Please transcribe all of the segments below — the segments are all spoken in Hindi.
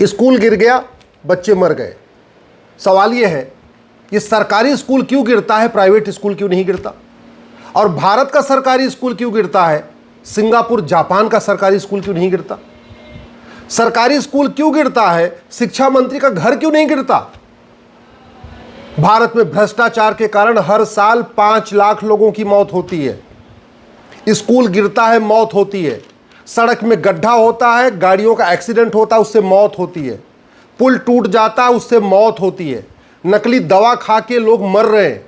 स्कूल गिर गया, बच्चे मर गए। सवाल यह है कि सरकारी स्कूल क्यों गिरता है, प्राइवेट स्कूल क्यों नहीं गिरता? और भारत का सरकारी स्कूल क्यों गिरता है, सिंगापुर जापान का सरकारी स्कूल क्यों नहीं गिरता? सरकारी स्कूल क्यों गिरता है, शिक्षा मंत्री का घर क्यों नहीं गिरता? भारत में भ्रष्टाचार के कारण हर साल 5 लाख लोगों की मौत होती है। स्कूल गिरता है, मौत होती है। सड़क में गड्ढा होता है, गाड़ियों का एक्सीडेंट होता है, उससे मौत होती है। पुल टूट जाता है, उससे मौत होती है। नकली दवा खा के लोग मर रहे हैं।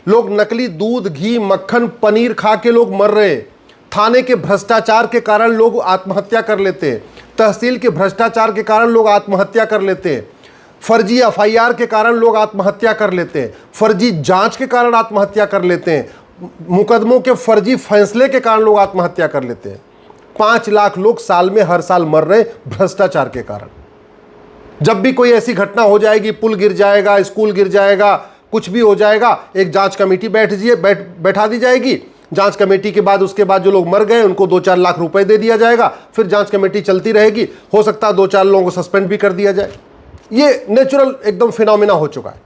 लोग नकली दूध, घी, मक्खन, पनीर खा के लोग मर रहे हैं। थाने के भ्रष्टाचार के कारण लोग आत्महत्या कर लेते हैं। तहसील के भ्रष्टाचार के कारण लोग आत्महत्या कर लेते हैं। फर्जी एफआईआर के कारण लोग आत्महत्या कर लेते हैं। फर्जी जांच के कारण आत्महत्या कर लेते हैं। मुकदमों के फर्जी फैसले के कारण लोग आत्महत्या कर लेते हैं। 5 लाख लोग साल में हर साल मर रहे भ्रष्टाचार के कारण। जब भी कोई ऐसी घटना हो जाएगी, पुल गिर जाएगा, स्कूल गिर जाएगा, कुछ भी हो जाएगा, एक जांच कमेटी बैठा दी जाएगी। जांच कमेटी के बाद उसके बाद जो लोग मर गए उनको 2-4 लाख रुपए दे दिया जाएगा। फिर जांच कमेटी चलती रहेगी। हो सकता है 2-4 लोगों को सस्पेंड भी कर दिया जाए। ये नेचुरल एकदम फिनोमिना हो चुका है।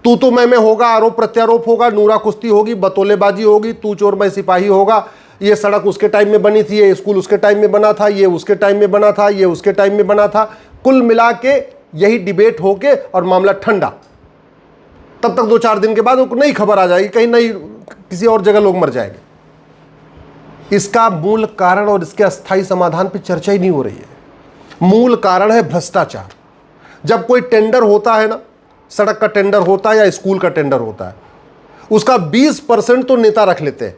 तू तो मैं होगा, आरोप प्रत्यारोप होगा, नूरा कुश्ती होगी, बतौलेबाजी होगी, तू चोर मैं सिपाही होगा। ये सड़क उसके टाइम में बनी थी, ये स्कूल उसके टाइम में बना था, ये उसके टाइम में बना था, ये उसके टाइम में बना था। कुल मिला के यही डिबेट होके और मामला ठंडा। तब तक 2-4 दिन के बाद उनको नई खबर आ जाएगी, कहीं नई किसी और जगह लोग मर जाएंगे। इसका मूल कारण और इसके अस्थायी समाधान पे चर्चा ही नहीं हो रही है। मूल कारण है भ्रष्टाचार। जब कोई टेंडर होता है ना, सड़क का टेंडर होता है या स्कूल का टेंडर होता है, उसका 20% तो नेता रख लेते हैं।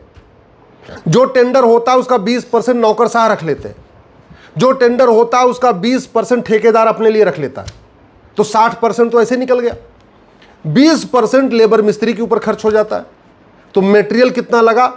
जो टेंडर होता है उसका 20% नौकरशाह रख लेते हैं। जो टेंडर होता है उसका 20% ठेकेदार अपने लिए रख लेता है। तो 60% तो ऐसे निकल गया। 20% लेबर मिस्त्री के ऊपर खर्च हो जाता है। तो मटेरियल कितना लगा?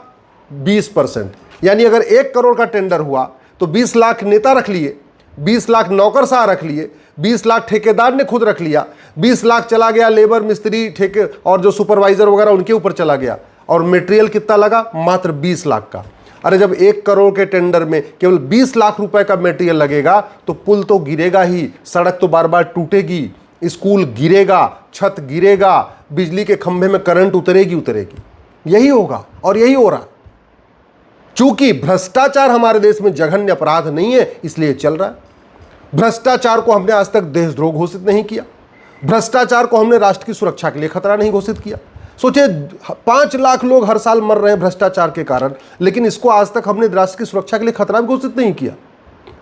20%। यानी अगर 1 करोड़ का टेंडर हुआ तो 20 लाख नेता रख लिए, 20 लाख नौकरशाह रख लिए, 20 लाख ठेकेदार ने खुद रख लिया, 20 लाख चला गया लेबर मिस्त्री ठेके और जो सुपरवाइजर वगैरह उनके ऊपर चला गया। और मटेरियल कितना लगा? मात्र 20 लाख का। अरे जब 1 करोड़ के टेंडर में केवल 20 लाख रुपए का मटेरियल लगेगा तो पुल तो गिरेगा ही, सड़क तो बार बार टूटेगी, स्कूल गिरेगा, छत गिरेगा, बिजली के खंभे में करंट उतरेगी। यही होगा और यही हो रहा। चूंकि भ्रष्टाचार हमारे देश में जघन्य अपराध नहीं है, इसलिए चल रहा है। भ्रष्टाचार को हमने आज तक देशद्रोह घोषित नहीं किया। भ्रष्टाचार को हमने राष्ट्र की सुरक्षा के लिए खतरा नहीं घोषित किया। सोचिए 5 लाख लोग हर साल मर रहे हैं भ्रष्टाचार के कारण, लेकिन इसको आज तक हमने राष्ट्र की सुरक्षा के लिए खतरा भी घोषित नहीं किया।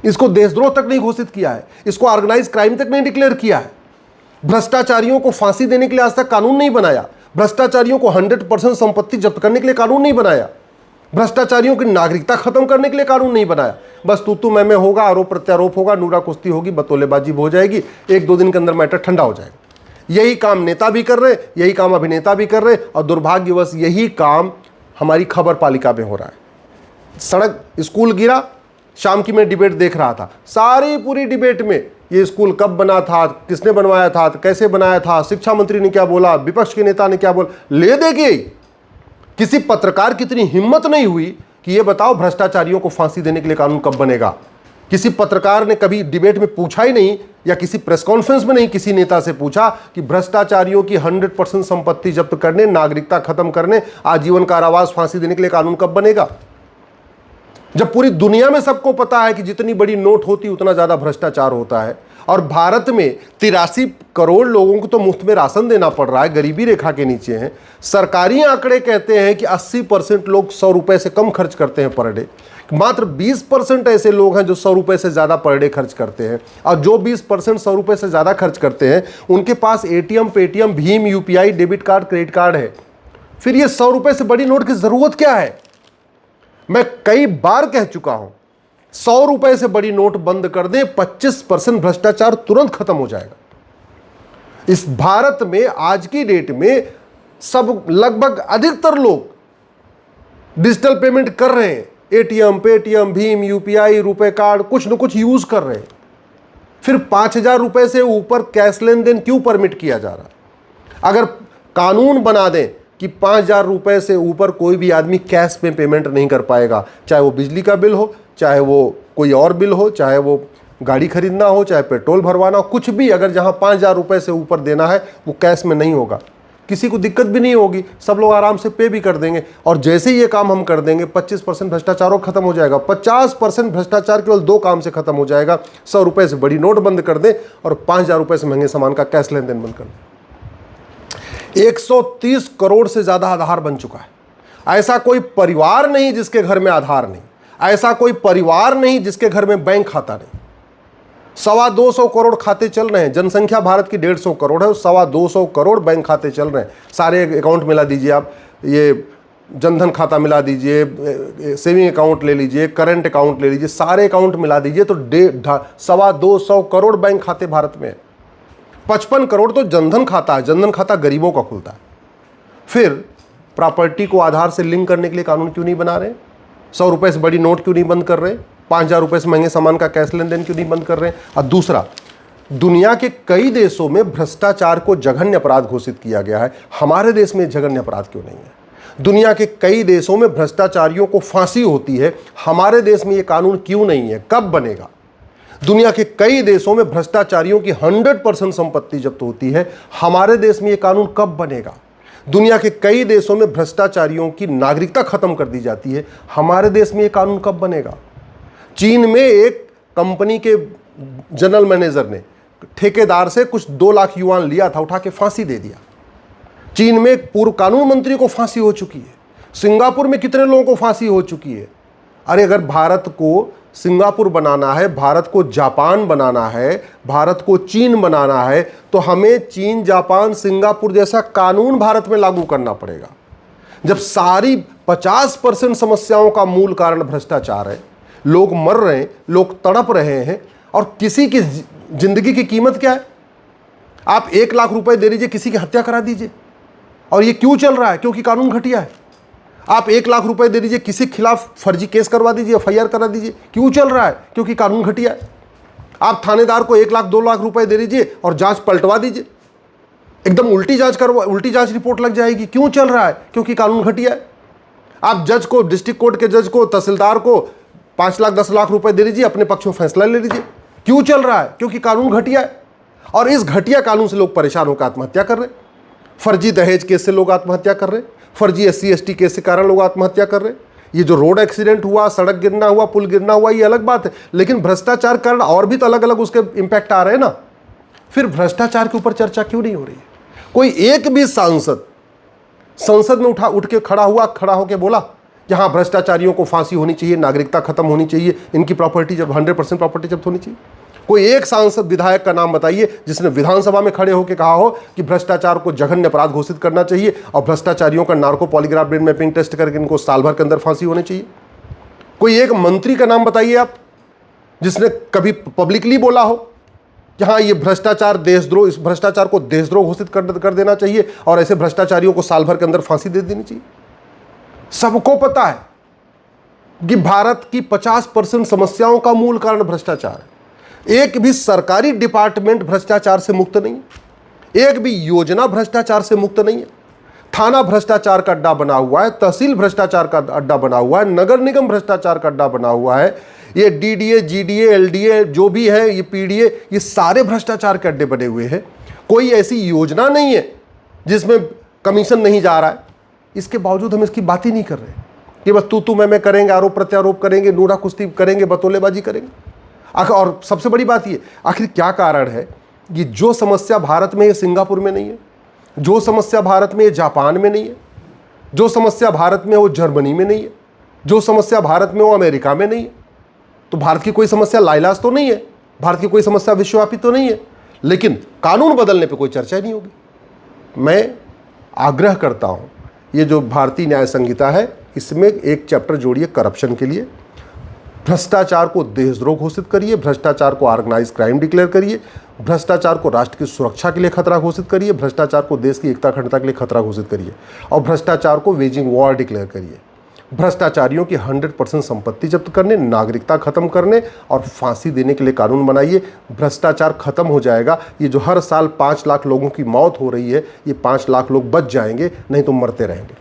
इसको देशद्रोह तक नहीं घोषित किया है। इसको ऑर्गेनाइज क्राइम तक नहीं डिक्लेयर किया है। भ्रष्टाचारियों को फांसी देने के लिए आज तक कानून नहीं बनाया। भ्रष्टाचारियों को 100% संपत्ति जब्त करने के लिए कानून नहीं बनाया। भ्रष्टाचारियों की नागरिकता खत्म करने के लिए कानून नहीं बनाया। बस तू मैं होगा, आरोप प्रत्यारोप होगा, नूरा कुश्ती होगी, बतौलेबाजी हो जाएगी। 1-2 दिन के अंदर मैटर ठंडा हो जाएगा। यही काम नेता भी कर रहे, यही काम अभिनेता भी कर रहे, और दुर्भाग्यवश यही काम हमारी खबर पालिका में हो रहा है। सड़क, स्कूल गिरा, शाम की मैं डिबेट देख रहा था। सारी पूरी डिबेट में ये स्कूल कब बना था, किसने बनवाया था, कैसे बनाया था, शिक्षा मंत्री ने क्या बोला, विपक्ष के नेता ने क्या बोला, ले देगी। किसी पत्रकार की इतनी हिम्मत नहीं हुई कि ये बताओ भ्रष्टाचारियों को फांसी देने के लिए कानून कब बनेगा। किसी पत्रकार ने कभी डिबेट में पूछा ही नहीं, या किसी प्रेस कॉन्फ्रेंस में नहीं किसी नेता से पूछा कि भ्रष्टाचारियों की 100% संपत्ति जब्त करने, नागरिकता खत्म करने, आजीवन कारावास, फांसी देने के लिए कानून कब बनेगा। जब पूरी दुनिया में सबको पता है कि जितनी बड़ी नोट होती उतना ज्यादा भ्रष्टाचार होता है, और भारत में 83 करोड़ लोगों को तो मुफ्त में राशन देना पड़ रहा है, गरीबी रेखा के नीचे हैं। सरकारी आंकड़े कहते हैं कि 80% लोग 100 रुपए से कम खर्च करते हैं पर डे। मात्र 20% ऐसे लोग हैं जो 100 रुपए से ज्यादा पर डे खर्च करते हैं, और जो 20% 100 रुपए से ज्यादा खर्च करते हैं उनके पास एटीएम, पेटीएम, भीम, UPI, debit card, credit card है। फिर ये 100 रुपए से बड़ी नोट की जरूरत क्या है? मैं कई बार कह चुका हूं, 100 रुपए से बड़ी नोट बंद कर दें, 25% भ्रष्टाचार तुरंत खत्म हो जाएगा। इस भारत में आज की डेट में सब लगभग अधिकतर लोग डिजिटल पेमेंट कर रहे हैं। एटीएम, पेटीएम, भीम, यूपीआई, रुपए कार्ड, कुछ न कुछ यूज कर रहे हैं। फिर 5,000 रुपए से ऊपर कैश लेन देन क्यों परमिट किया जा रहा? अगर कानून बना दें कि 5,000 रुपए से ऊपर कोई भी आदमी कैश में पेमेंट नहीं कर पाएगा, चाहे वो बिजली का बिल हो, चाहे वो कोई और बिल हो, चाहे वो गाड़ी खरीदना हो, चाहे पेट्रोल भरवाना हो, कुछ भी अगर जहां 5,000 रुपये से ऊपर देना है वो कैश में नहीं होगा। किसी को दिक्कत भी नहीं होगी, सब लोग आराम से पे भी कर देंगे। और जैसे ही ये काम हम कर देंगे 25% भ्रष्टाचार खत्म हो जाएगा। 50% भ्रष्टाचार केवल 2 काम से खत्म हो जाएगा। 100 रुपये से बड़ी नोट बंद कर दें और 5,000 रुपये से महंगे सामान का कैश लेन देन बंद कर दें। 130 करोड़ से ज्यादा आधार बन चुका है। ऐसा कोई परिवार नहीं जिसके घर में आधार नहीं, ऐसा कोई परिवार नहीं जिसके घर में बैंक खाता नहीं। 225 करोड़ खाते चल रहे हैं। जनसंख्या भारत की 150 करोड़ है, 225 करोड़ बैंक खाते चल रहे हैं। सारे अकाउंट मिला दीजिए आप, ये जनधन खाता मिला दीजिए, सेविंग अकाउंट ले लीजिए, करंट अकाउंट ले लीजिए, सारे अकाउंट मिला दीजिए तो 225 करोड़ बैंक खाते भारत में है। 55 करोड़ तो जनधन खाता है। जनधन खाता गरीबों का खुलता है। फिर प्रॉपर्टी को आधार से लिंक करने के लिए कानून क्यों नहीं बना रहे? 100 रुपये से बड़ी नोट क्यों नहीं बंद कर रहे? 5,000 रुपये से महंगे सामान का कैश लेन देन क्यों नहीं बंद कर रहे हैं? और दूसरा, दुनिया के कई देशों में भ्रष्टाचार को जघन्य अपराध घोषित किया गया है, हमारे देश में जघन्य अपराध क्यों नहीं है? दुनिया के कई देशों में भ्रष्टाचारियों को फांसी होती है, हमारे देश में यह कानून क्यों नहीं है? कब बनेगा? दुनिया के कई देशों में भ्रष्टाचारियों की 100% संपत्ति जब्त होती है, हमारे देश में यह कानून कब बनेगा? दुनिया के कई देशों में भ्रष्टाचारियों की नागरिकता खत्म कर दी जाती है, हमारे देश में यह कानून कब बनेगा? चीन में एक कंपनी के जनरल मैनेजर ने ठेकेदार से कुछ 2 लाख युआन लिया था, उठा के फांसी दे दिया। चीन में एक पूर्व कानून मंत्री को फांसी हो चुकी है। सिंगापुर में कितने लोगों को फांसी हो चुकी है? अरे अगर भारत को सिंगापुर बनाना है, भारत को जापान बनाना है, भारत को चीन बनाना है, तो हमें चीन, जापान, सिंगापुर जैसा कानून भारत में लागू करना पड़ेगा। जब सारी 50% समस्याओं का मूल कारण भ्रष्टाचार है, लोग मर रहे हैं, लोग तड़प रहे हैं, और किसी की जिंदगी की कीमत क्या है? आप 1 लाख रुपए दे दीजिए, किसी की हत्या करा दीजिए। और ये क्यों चल रहा है? क्योंकि कानून घटिया है। आप 1 लाख रुपए दे दीजिए, किसी के खिलाफ फर्जी केस करवा दीजिए, FIR करा दीजिए। क्यों चल रहा है? क्योंकि कानून घटिया है। आप थानेदार को 1 लाख 2 लाख रुपए दे दीजिए और जांच पलटवा दीजिए, एकदम उल्टी जांच रिपोर्ट लग जाएगी। क्यों चल रहा है? क्योंकि कानून घटिया है। आप जज को, डिस्ट्रिक्ट कोर्ट के जज को, तहसीलदार को 5 लाख 10 लाख रुपए दे दीजिए, अपने पक्ष में फैसला ले लीजिए। क्यों चल रहा है? क्योंकि कानून घटिया है। और इस घटिया कानून से लोग परेशान होकर आत्महत्या कर रहे हैं। फर्जी दहेज केस से लोग आत्महत्या कर रहे हैं, फर्जी SC ST केस के कारण लोग आत्महत्या कर रहे हैं। ये जो रोड एक्सीडेंट हुआ, सड़क गिरना हुआ, पुल गिरना हुआ, ये अलग बात है, लेकिन भ्रष्टाचार कारण और भी तो अलग अलग उसके इंपैक्ट आ रहे हैं ना। फिर भ्रष्टाचार के ऊपर चर्चा क्यों नहीं हो रही है? कोई एक भी सांसद संसद में उठ के खड़ा होकर बोला कि हाँ, भ्रष्टाचारियों को फांसी होनी चाहिए, नागरिकता खत्म होनी चाहिए, इनकी प्रॉपर्टी जब 100% प्रॉपर्टी जब्त होनी चाहिए? कोई एक सांसद, विधायक का नाम बताइए जिसने विधानसभा में खड़े होकर कहा हो कि भ्रष्टाचार को जघन्य अपराध घोषित करना चाहिए और भ्रष्टाचारियों का narco polygraph brain mapping test करके इनको साल भर के अंदर फांसी होनी चाहिए? कोई एक मंत्री का नाम बताइए आप जिसने कभी पब्लिकली बोला हो कि हाँ, ये भ्रष्टाचार देशद्रोह, इस भ्रष्टाचार को देशद्रोह घोषित कर देना चाहिए और ऐसे भ्रष्टाचारियों को साल भर के अंदर फांसी दे देनी चाहिए। सबको पता है कि भारत की 50% समस्याओं का मूल कारण भ्रष्टाचार है। एक भी सरकारी डिपार्टमेंट भ्रष्टाचार से मुक्त नहीं है, एक भी योजना भ्रष्टाचार से मुक्त नहीं है। थाना भ्रष्टाचार का अड्डा बना हुआ है, तहसील भ्रष्टाचार का अड्डा बना हुआ है, नगर निगम भ्रष्टाचार का अड्डा बना हुआ है, ये DDA, GDA, LDA जो भी है, ये PDA, ये सारे भ्रष्टाचार के अड्डे बने हुए हैं। कोई ऐसी योजना नहीं है जिसमें कमीशन नहीं जा रहा है। इसके बावजूद हम इसकी बात ही नहीं कर रहे कि बस तू मैं करेंगे, आरोप प्रत्यारोप करेंगे, नूरा कुश्ती करेंगे, बतौलेबाजी करेंगे। और सबसे बड़ी बात ये, आखिर क्या कारण है कि जो समस्या भारत में है सिंगापुर में नहीं है, जो समस्या भारत में है जापान में नहीं है, जो समस्या भारत में वो जर्मनी में नहीं है, जो समस्या भारत में वो अमेरिका में नहीं है? तो भारत की कोई समस्या लाइलाज तो नहीं है, भारत की कोई समस्या विश्वव्यापी तो नहीं है, लेकिन कानून बदलने पर कोई चर्चा नहीं होगी। मैं आग्रह करता हूँ, ये जो भारतीय न्याय संहिता है, इसमें एक चैप्टर जोड़िए करप्शन के लिए। भ्रष्टाचार को देशद्रोह घोषित करिए, भ्रष्टाचार को ऑर्गेनाइज क्राइम डिक्लेयर करिए, भ्रष्टाचार को राष्ट्र की सुरक्षा के लिए खतरा घोषित करिए, भ्रष्टाचार को देश की एकता अखंडता के लिए खतरा घोषित करिए, और भ्रष्टाचार को वेजिंग वॉर डिक्लेयर करिए। भ्रष्टाचारियों की 100% संपत्ति जब्त करने, नागरिकता खत्म करने और फांसी देने के लिए कानून बनाइए। भ्रष्टाचार खत्म हो जाएगा। ये जो हर साल 5 लाख लोगों की मौत हो रही है, ये 5 लाख लोग बच जाएंगे, नहीं तो मरते रहेंगे।